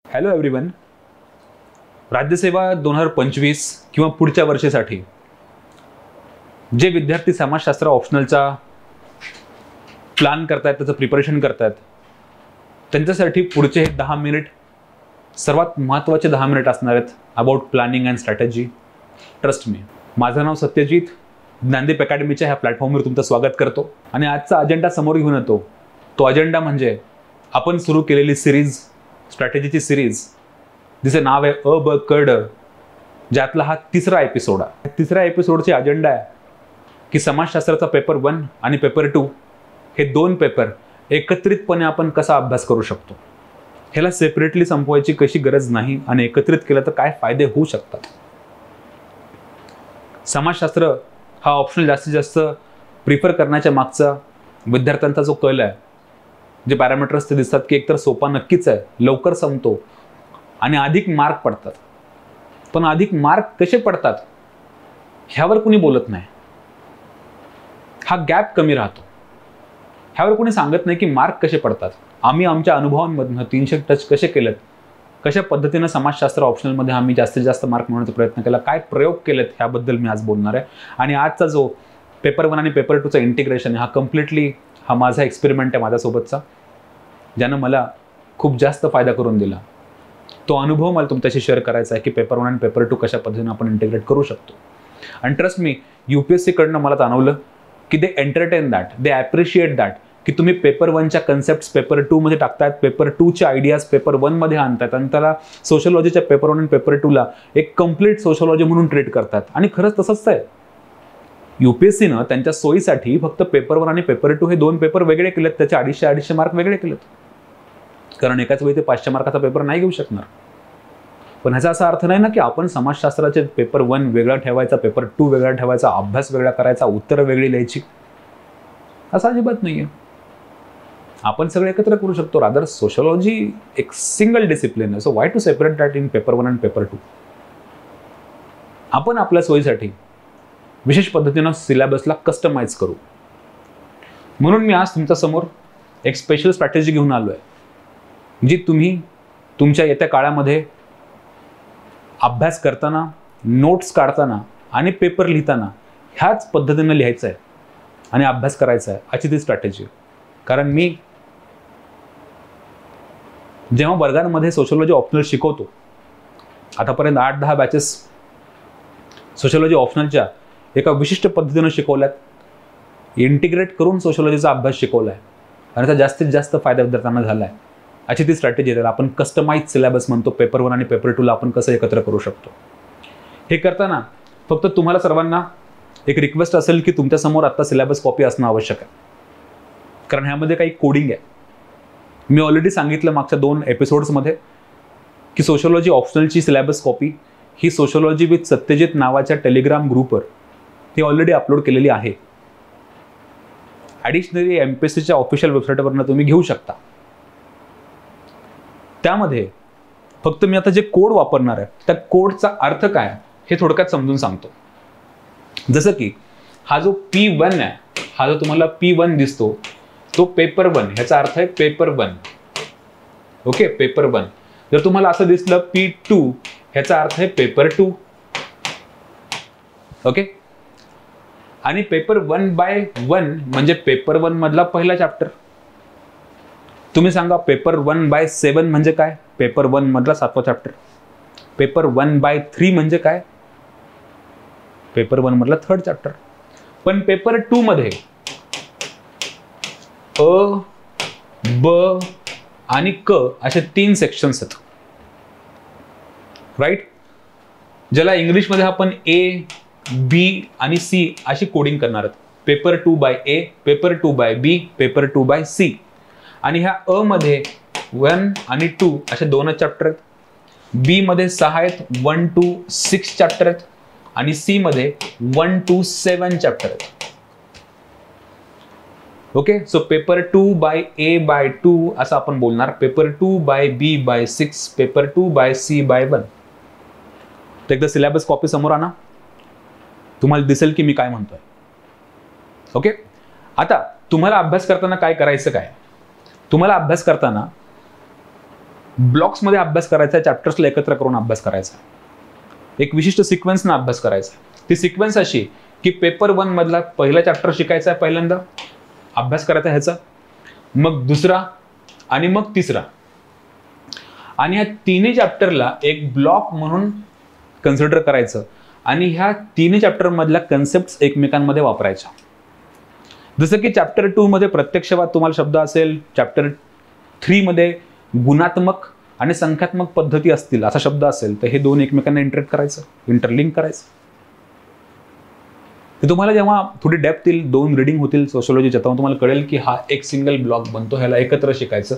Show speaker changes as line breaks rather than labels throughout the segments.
Hello everyone. राज्यसेवा 2025 किंवा पुढच्या वर्षासाठी जे विद्यार्थी समाजशास्त्र ऑप्शनलचा प्लॅन करतायत, त्याचं प्रिपरेशन करतायत, त्यांच्यासाठी पुढचे 10 मिनिट सर्वात महत्त्वाचे 10 मिनिट असणार आहेत about planning and strategy. Trust me. माझं नाव सत्यजित. ज्ञानदीप अकॅडमीच्या ह्या प्लॅटफॉर्मवर तुमचं स्वागत करतो आणि आजचा अजेंडा समोर घेऊन येतो. तो अजेंडा म्हणजे आपण सुरू केलेली सिरीज, स्ट्रॅटेजीची सिरीज, जिचे नाव आहे अ ब क ड, ज्यातला हा तिसरा एपिसोड आहे. तिसऱ्या एपिसोडची अजेंडा आहे की समाजशास्त्राचा पेपर 1 आणि पेपर 2 हे दोन पेपर एकत्रितपणे आपण कसा अभ्यास करू शकतो. ह्याला सेपरेटली संपवायची कशी गरज नाही आणि एकत्रित केलं तर काय फायदे होऊ शकतात. समाजशास्त्र हा ऑप्शनल जास्तीत जास्त प्रिफर करण्याच्या मागचा विद्यार्थ्यांचा जो कल आहे, जे पॅरामीटर्स ते दिसतात की एकतर सोपा नक्कीच आहे, लवकर संपतो आणि अधिक मार्क पडतात. पण अधिक मार्क कसे पडतात ह्यावर कुणी बोलत नाही. हा गॅप कमी राहतो. ह्यावर कुणी सांगत नाही की मार्क कसे पडतात. आम्ही आमच्या अनुभवांमधनं 300 टच कसे केलेत, कशा पद्धतीनं समाजशास्त्र ऑप्शनलमध्ये आम्ही जास्तीत जास्त मार्क मिळवण्याचा प्रयत्न केला, काय प्रयोग केलेत, ह्याबद्दल मी आज बोलणार आहे. आणि आजचा जो पेपर 1 आणि पेपर 2चा इंटिग्रेशन हा कम्प्लिटली हा माझा एक्सपेरिमेंट आहे माझ्यासोबतचा, ज्यानं मला खूप जास्त फायदा करून दिला. तो अनुभव मला तुमच्याशी शेअर करायचा आहे की पेपर 1 आणि पेपर 2 कशा पद्धतीने आपण इंटिग्रेट करू शकतो. आणि ट्रस्ट मी, UPSC कडनं मला जाणवलं की they entertain that, they appreciate that की तुम्ही पेपर 1च्या कन्सेप्ट्स पेपर 2 मध्ये टाकतायत, पेपर 2च्या आयडियाज पेपर 1 मध्ये आणतायत आणि त्याला सोशलॉजीच्या पेपर 1 आणि पेपर 2ला एक कम्प्लीट सोशलॉजी म्हणून ट्रीट करतात. आणि खरंच तसंच आहे. UPSCनं त्यांच्या सोयीसाठी फक्त पेपर 1 आणि पेपर 2 हे दोन पेपर वेगळे केलेत, त्याचे 250 मार्क वेगळे केलेत. कारण एकाच वेळी ते 500 मार्काचा पेपर नाही घेऊ शकणार. पण ह्याचा असा अर्थ नाही ना की आपण समाजशास्त्राचे पेपर 1 वेगळा ठेवायचा, पेपर 2 वेगळा ठेवायचा, अभ्यास वेगळा करायचा, उत्तरं वेगळी लिहायची, असं अजिबात नाहीये. आपण सगळे एकत्र करू शकतो. रादर सोशलॉजी एक सिंगल डिसिप्लिन आहे. So why to separate that in paper 1 आणि पेपर 2. आपण आपल्या सोयीसाठी विशेष पद्धतीनं सिलेबसला कस्टमाइज करू. म्हणून मी आज तुमच्या समोर एक स्पेशल स्ट्रॅटेजी घेऊन आलो आहे, जी तुम्ही तुमच्या येत्या काळामध्ये अभ्यास करताना, नोट्स काढताना आणि पेपर लिहिताना ह्याच पद्धतीनं लिहायचं आहे आणि अभ्यास करायचा आहे, अशी ती स्ट्रॅटेजी. कारण मी जेव्हा वर्गांमध्ये सोशलॉजी ऑप्शनल शिकवतो, आतापर्यंत 8-10 बॅचेस सोशलॉजी ऑप्शनलच्या एका विशिष्ट पद्धतीनं शिकवल्यात, इंटिग्रेट करून सोशलॉजीचा अभ्यास शिकवला आहे आणि त्याचा जास्तीत जास्त फायदा विद्यार्थ्यांना झाला आहे. अशी ती स्ट्रॅटेजी आहे. आपण कस्टमाइज सिलेबस म्हणतो. पेपर 1 आणि पेपर 2ला आपण कसं एकत्र करू शकतो. हे करताना फक्त तुम्हाला सर्वांना एक रिक्वेस्ट असेल की तुमच्यासमोर आत्ता सिलेबस कॉपी असणं आवश्यक आहे, कारण ह्यामध्ये काही कोडिंग आहे. मी ऑलरेडी सांगितलं मागच्या 2 एपिसोड्समध्ये की सोशलॉजी ऑप्शनलची सिलेबस कॉपी ही सोशलॉजी विथ सत्यजित नावाच्या टेलिग्राम ग्रुपवर ती ऑलरेडी अपलोड केलेली आहे. ॲडिशनली MPSCच्या ऑफिशियल वेबसाईटवरनं तुम्ही घेऊ शकता. त्यामध्ये फक्त मी आता जे कोड वापरणार आहे त्या कोडचा अर्थ काय हे थोडक्यात समजून सांगतो. जसं की हा जो P1 आहे, हा जो तुम्हाला P1 दिसतो तो पेपर 1, ह्याचा अर्थ आहे पेपर 1. Okay, paper 1. जर तुम्हाला असं दिसलं P2, ह्याचा अर्थ आहे पेपर 2. ओके. आणि पेपर 1/1 म्हणजे पेपर 1 मधला पहिला चॅप्टर. तुम्ही सांगा पेपर 1/7 म्हणजे काय? पेपर 1 मधला 7वा चॅप्टर. पेपर 1/3 म्हणजे काय? पेपर 1 मधला 3rd चॅप्टर. पण पेपर 2 मध्ये अ, ब आणि क असे 3 सेक्शन्स आहेत. राईट? ज्याला इंग्लिशमध्ये आपण A, B आणि C अशी कोडिंग करणार आहोत. Paper 2/A, paper 2/B, paper 2/C. आणि ह्या अ मध्ये 1 आणि 2 असे 2 चॅप्टर आहेत. बी मध्ये 6 आहेत, 1 to 6 चॅप्टर आहेत. आणि सी मध्ये 1 to 7 चॅप्टर आहेत. ओके, सो पेपर 2/A/2 असं आपण बोलणार. Paper 2/B/6, paper 2/C/1. तर एकदा सिलेबस कॉपी समोर आणा, तुम्हाला दिसेल की मी काय म्हणतोय. ओके. आता तुम्हाला अभ्यास करताना काय करायचं, काय तुम्हाला अभ्यास करताना ब्लॉक्समध्ये अभ्यास करायचा, चॅप्टर्सला एकत्र करून अभ्यास करायचा, एक विशिष्ट सिक्वेन्सनं अभ्यास करायचा. ती सिक्वेन्स अशी की पेपर 1 मधला पहिला चॅप्टर शिकायचा आहे, पहिल्यांदा अभ्यास करायचा ह्याचा, मग दुसरा आणि मग तिसरा. आणि ह्या तिन्ही चॅप्टरला एक ब्लॉक म्हणून कन्सिडर करायचं आणि ह्या तिन्ही चॅप्टर मधल्या कन्सेप्ट एकमेकांमध्ये वापरायच्या. जसं की चॅप्टर 2 मध्ये प्रत्यक्षवाद तुम्हाला शब्द असेल, चॅप्टर 3 मध्ये गुणात्मक आणि संख्यात्मक पद्धती असतील असा शब्द असेल, तर हे दोन एकमेकांना इंटरलिंक करायचं. ते तुम्हाला जेव्हा थोडी डेप्थ येईल, 2 रीडिंग होतील सोशिओलॉजीच्या, तेव्हा तुम्हाला कळेल की हा एक सिंगल ब्लॉक बनतो, ह्याला एकत्र शिकायचं.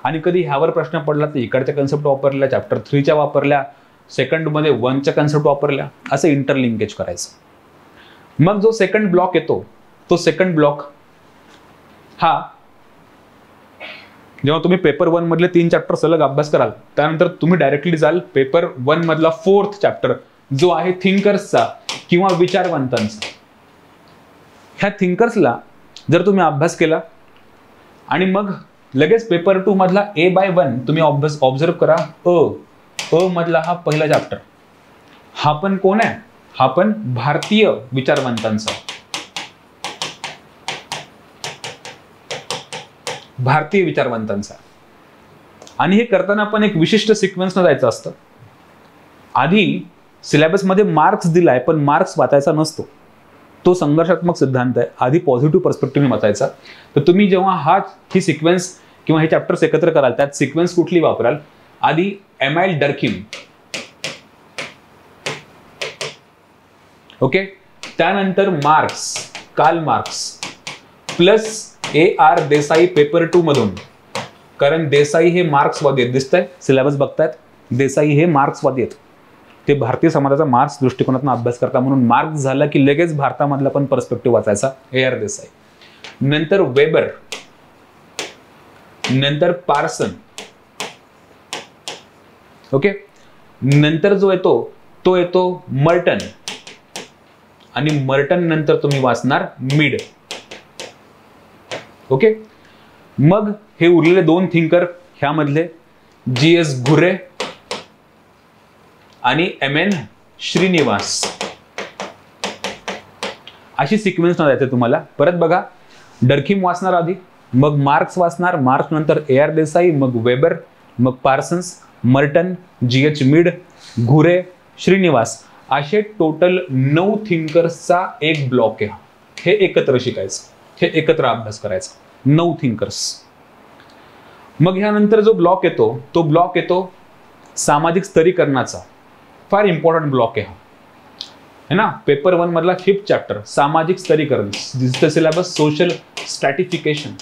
आणि कधी ह्यावर प्रश्न पडला तर इकडच्या कन्सेप्ट वापरल्या, चॅप्टर 3च्या वापरल्या, सेकंडमध्ये 1च्या कन्सेप्ट वापरल्या, असं इंटरलिंकेज करायचं. मग जो सेकंड ब्लॉक येतो, तो सेकंड ब्लॉक हा जेव्हा तुम्ही पेपर 1 मधले 3 चॅप्टर सलग अभ्यास कराल, त्यानंतर तुम्ही डायरेक्टली जाल पेपर 1 मधला 4th चॅप्टर, जो आहे थिंकर्सचा किंवा विचारवंतांचा. ह्या थिंकर्सला जर तुम्ही अभ्यास केला आणि मग लगेच पेपर 2 मधला A/1 तुम्ही ऑब्झर्व करा, अ मधला हा पहिला चॅप्टर, हा पण कोण आहे? हा पण भारतीय विचारवंतांचा, भारतीय विचारवंतांचा. आणि हे करताना पण एक विशिष्ट सिक्वेन्सनं जायचं असतं. आधी सिलेबसमध्ये मार्क्स दिलाय, पण मार्क्स वाचायचा नसतो, तो संघर्षात्मक सिद्धांत आहे. आधी पॉझिटिव्ह पर्स्पेक्टिव्हने वाचायचा. तर तुम्ही जेव्हा ही सिक्वेन्स किंवा हे चॅप्टर्स एकत्र कराल, त्यात सिक्वेन्स कुठली वापराल? आधी एमाइल डर्खिम, ओके, त्यानंतर marks, Karl Marx, plus A.R. Desai paper 2 मधून, कारण देसाई हे मार्क्सवादी आहेत, दिसतंय सिलेबस बघतायत, देसाई हे मार्क्सवादी आहेत. ते भारतीय समाजाचा मार्क्स दृष्टिकोनातून अभ्यास करता, म्हणून मार्क्स झाला की लगेच भारतामधला पण पर्स्पेक्टिव्ह वाचायचा, A.R. देसाई. नंतर वेबर, नंतर पार्सन, ओके, नंतर जो येतो तो येतो मर्टन, आणि मर्टन नंतर तुम्ही वाचणार मीड, ओके. मग हे उरलेले 2 थिंकर ह्यामधले G.S. घुरे आणि M.N. श्रीनिवास, अशी सिक्वेन्स न जायचं तुम्हाला. परत बघा, डर्खिम वाचणार आधी, मग मार्क्स वाचणार, मार्क्स नंतर A.R. देसाई, मग वेबर, मग पार्सन्स, मर्टन, G.H. मीड, घुरे, श्रीनिवास, असे टोटल 9 थिंकर्सचा एक ब्लॉक आहे. हे एकत्र शिकायचं, हे एकत्र अभ्यास करायचा, 9 थिंकर्स. मग ह्यानंतर जो ब्लॉक येतो, तो ब्लॉक येतो सामाजिक स्तरीकरणाचा. फार इम्पॉर्टंट ब्लॉक आहे हा, है ना. पेपर 1 मधला 5th चॅप्टर, सामाजिक स्तरीकरण, डिजिटल सिलेबस, सोशल स्ट्रॅटिफिकेशन.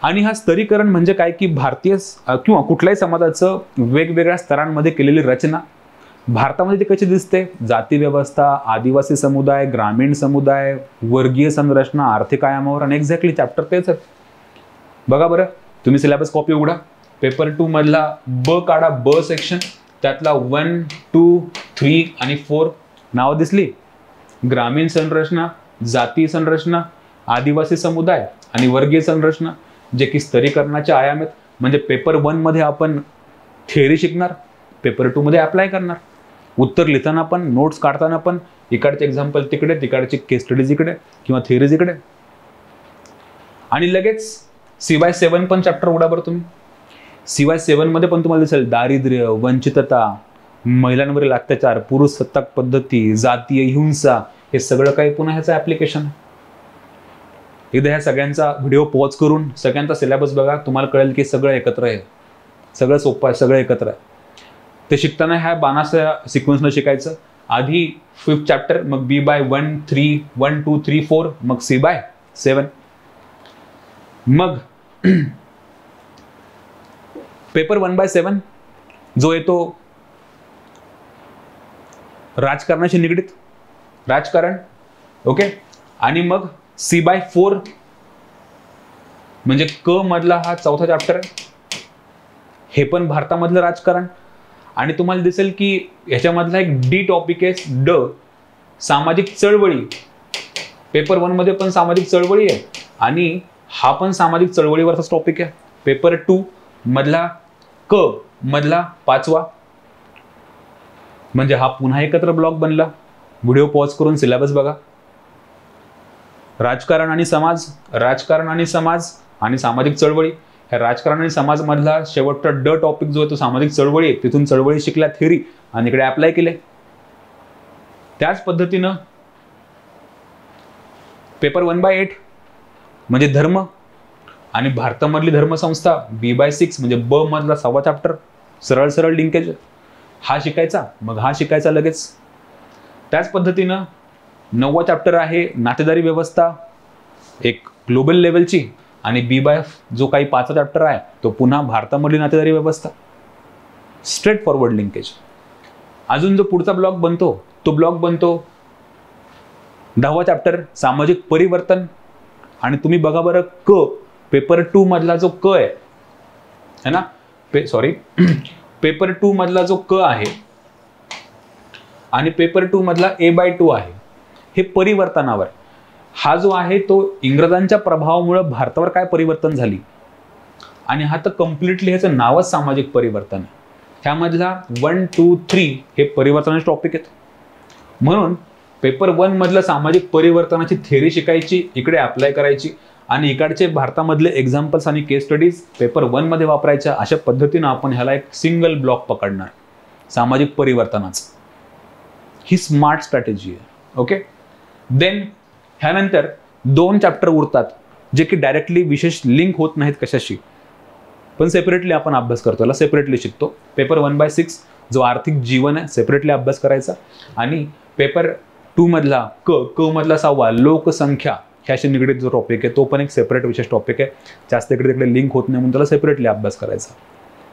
आणि हा स्तरीकरण म्हणजे काय की भारतीय किंवा कुठल्याही समाजाचं वेगवेगळ्या स्तरांमध्ये केलेली रचना. भारतामध्ये ते कशी दिसते? जाती व्यवस्था, आदिवासी समुदाय, ग्रामीण समुदाय, वर्गीय संरचना, आर्थिक आयामावर, आणि एक्झॅक्टली चॅप्टर तेच आहेत. बघा बरं, तुम्ही सिलेबस कॉपी उघडा, पेपर 2 मधला ब काढा, ब सेक्शन, त्यातला 1, 2, 3 आणि 4 नावं दिसली. ग्रामीण संरचना, जाती संरचना, आदिवासी समुदाय आणि वर्गीय संरचना, जे की स्तरीकरणाचे आयाम आहेत. म्हणजे पेपर 1 मध्ये आपण थिअरी शिकणार, पेपर 2 मध्ये अप्लाय करणार. उत्तर लिहिताना पण, नोट्स काढताना पण, इकडचे एक्झाम्पल तिकडे, तिकडचे केस स्टडीज इकडे किंवा थिअरीज इकडे. आणि लगेच CY7 पण चॅप्टर उघडा बरं तुम्ही. CY7 मध्ये पण तुम्हाला दिसेल दारिद्र्य, वंचितता, महिलांवरील अत्याचार, पुरुष सत्ताक पद्धती, जातीय हिंसा, हे सगळं काही पुन्हा ह्याचं ऍप्लिकेशन आहे. एकदा ह्या सगळ्यांचा व्हिडिओ पॉज करून सगळ्यांचा सिलेबस बघा, तुम्हाला कळेल की सगळं एकत्र आहे, सगळं सोपं आहे, सगळं एकत्र आहे. ते शिकताना ह्या बाणाच्या सिक्वेन्सनं शिकायचं. आधी 5th चॅप्टर, मग B/1, 3, 1, 2, 3, 4, मग C/7. मग पेपर 1/7 जो येतो राजकारणाशी निगडीत, राजकारण, ओके. आणि मग C/4 म्हणजे क मधला हा 4था चॅप्टर आहे, हे पण भारतामधलं राजकारण. आणि तुम्हाला दिसेल की ह्याच्यामधला एक D टॉपिक आहे, ड, सामाजिक चळवळी. पेपर 1 मध्ये पण सामाजिक चळवळी आहे आणि हा पण सामाजिक चळवळीवरचा टॉपिक आहे. पेपर 2 मधला क मधला 5वा, म्हणजे हा पुन्हा एकत्र ब्लॉक बनला. व्हिडिओ पॉज करून सिलेबस बघा. राजकारण आणि समाज, राजकारण आणि समाज आणि सामाजिक चळवळी. ह्या राजकारण आणि समाज मधला शेवटचा ड टॉपिक जो आहे तो सामाजिक चळवळी आहे. तिथून चळवळी शिकल्या थेअरी आणि इकडे अप्लाय केले. त्याच पद्धतीनं पेपर 1/8 म्हणजे धर्म आणि भारतामधली धर्मसंस्था B/6 म्हणजे ब मधला 6वा चॅप्टर, सरळ सरळ लिंकेज हा शिकायचा, मग हा शिकायचा लगेच. त्याच पद्धतीनं 9वा चॅप्टर आहे नातेदारी व्यवस्था, एक ग्लोबल लेवलची, आणि B/F जो काही 5वा चॅप्टर आहे तो पुन्हा भारतामधली नातेदारी व्यवस्था, स्ट्रेट फॉरवर्ड लिंकेज. अजून जो पुढचा ब्लॉक बनतो तो ब्लॉक बनतो 10वा चॅप्टर सामाजिक परिवर्तन. आणि तुम्ही बघा बरं क पेपर 2 मधला जो क आहे ना, पेपर 2 मधला जो क आहे आणि पेपर 2 मधला A/2 आहे, हे परिवर्तनावर. हा जो आहे तो इंग्रजांच्या प्रभावामुळे भारतावर काय परिवर्तन झाली, आणि हा तर कम्प्लिटली ह्याचं नावच सामाजिक परिवर्तन आहे. ह्यामधला 1, 2, 3 हे परिवर्तनाचे टॉपिक आहेत. म्हणून पेपर 1 मधलं सामाजिक परिवर्तनाची थेअरी शिकायची, इकडे अप्लाय करायची, आणि इकडचे भारतामधले एक्झाम्पल्स आणि केस स्टडीज पेपर 1 मध्ये वापरायच्या. अशा पद्धतीनं आपण ह्याला एक सिंगल ब्लॉक पकडणार सामाजिक परिवर्तनाचं. ही स्मार्ट स्ट्रॅटेजी आहे. ओके. देन ह्यानंतर 2 चॅप्टर उरतात जे की डायरेक्टली विशेष लिंक होत नाहीत कशाशी, पण सेपरेटली आपण अभ्यास करतो, याला सेपरेटली शिकतो. पेपर 1/6 जो आर्थिक जीवन आहे सेपरेटली अभ्यास करायचा, आणि पेपर 2 मधला क मधला 6वा लोकसंख्या ह्याशी निगडीत जो टॉपिक आहे तो पण एक सेपरेट विशेष टॉपिक आहे. जास्त इकडे तिकडे लिंक होत नाही म्हणून त्याला सेपरेटली अभ्यास करायचा.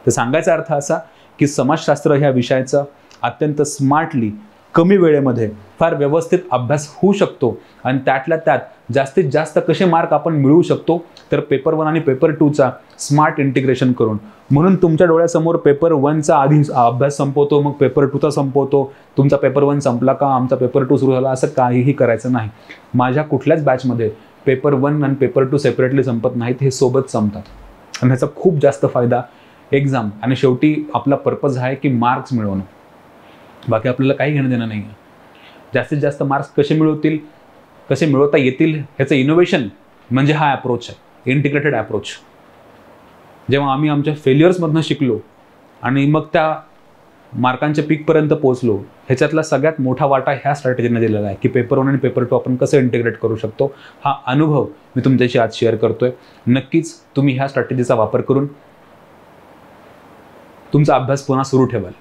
तर सांगायचा अर्थ असा की समाजशास्त्र ह्या विषयाचा अत्यंत स्मार्टली कमी वेळेमध्ये फार व्यवस्थित अभ्यास होऊ शकतो, आणि त्यातल्या त्यात जास्तीत जास्त कसे मार्क आपण मिळवू शकतो तर पेपर 1 आणि पेपर 2चा स्मार्ट इंटिग्रेशन करून. म्हणून तुमच्या डोळ्यासमोर पेपर 1चा आधी अभ्यास संपवतो, मग पेपर 2चा संपवतो. तुमचा पेपर 1 संपला का आमचा पेपर 2 सुरू झाला असं काहीही करायचं नाही. माझ्या कुठल्याच बॅचमध्ये पेपर 1 आणि पेपर 2 सेपरेटली संपत नाहीत, हे सोबत संपतात, आणि ह्याचा खूप जास्त फायदा एक्झाम आणि शेवटी आपला पर्पज आहे की मार्क्स मिळवणं. बाकी आपल्याला काही घेणं देणं नाही आहे. जास्तीत जास्त मार्क्स कसे मिळवता येतील ह्याचं इनोव्हेशन म्हणजे हा अप्रोच आहे, इंटिग्रेटेड अप्रोच. जेव्हा आम्ही आमच्या फेल्युअर्समधनं शिकलो आणि मग त्या मार्कांच्या पीकपर्यंत पोहोचलो, ह्याच्यातला सगळ्यात मोठा वाटा ह्या स्ट्रॅटेजीने दिलेला आहे की पेपर 1 आणि पेपर 2 आपण कसं इंटिग्रेट करू शकतो. हा अनुभव मी तुमच्याशी आज शेअर करतोय. नक्कीच तुम्ही ह्या स्ट्रॅटेजीचा वापर करून तुमचा अभ्यास पुन्हा सुरू ठेवाल.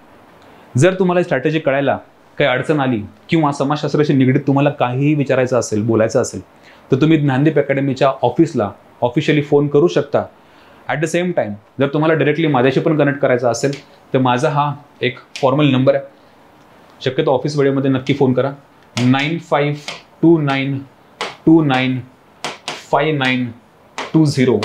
जर तुम्हाला स्ट्रॅटेजी कळायला काही अडचण आली किंवा समाजशास्त्राशी निगडीत तुम्हाला काहीही विचारायचं असेल, बोलायचं असेल, तर तुम्ही ज्ञानदीप अकॅडमीच्या ऑफिसला ऑफिशियली फोन करू शकता. ॲट द सेम टाईम जर तुम्हाला डायरेक्टली माझ्याशी पण कनेक्ट करायचं असेल तर माझा हा एक फॉर्मल नंबर आहे. शक्यतो ऑफिस वेळेमध्ये नक्की फोन करा. 9529295920.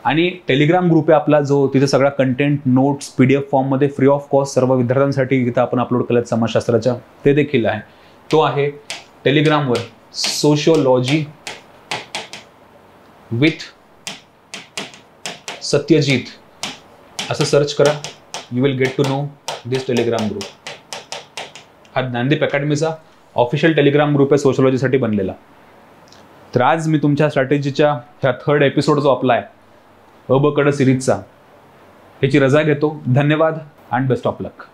आणि टेलिग्राम ग्रुप आहे आपला, जो तिथे सगळा कंटेंट, नोट्स, PDF फॉर्ममध्ये फ्री ऑफ कॉस्ट सर्व विद्यार्थ्यांसाठी इथं आपण अपलोड केलं समाजशास्त्राच्या, ते देखील आहे. तो आहे टेलिग्रामवर सोशियोलॉजी विथ सत्यजित असं सर्च करा. You will get to know this Telegram group. हा ज्ञानदीप अकॅडमीचा ऑफिशियल टेलिग्राम ग्रुप आहे सोशियोलॉजीसाठी बनलेला. तर आज मी तुमच्या स्ट्रॅटेजीच्या ह्या 3rd एपिसोड जो आपला आहे अ ब क ड सिरीजचा, ह्याची रजा घेतो. धन्यवाद अँड बेस्ट ऑफ लक.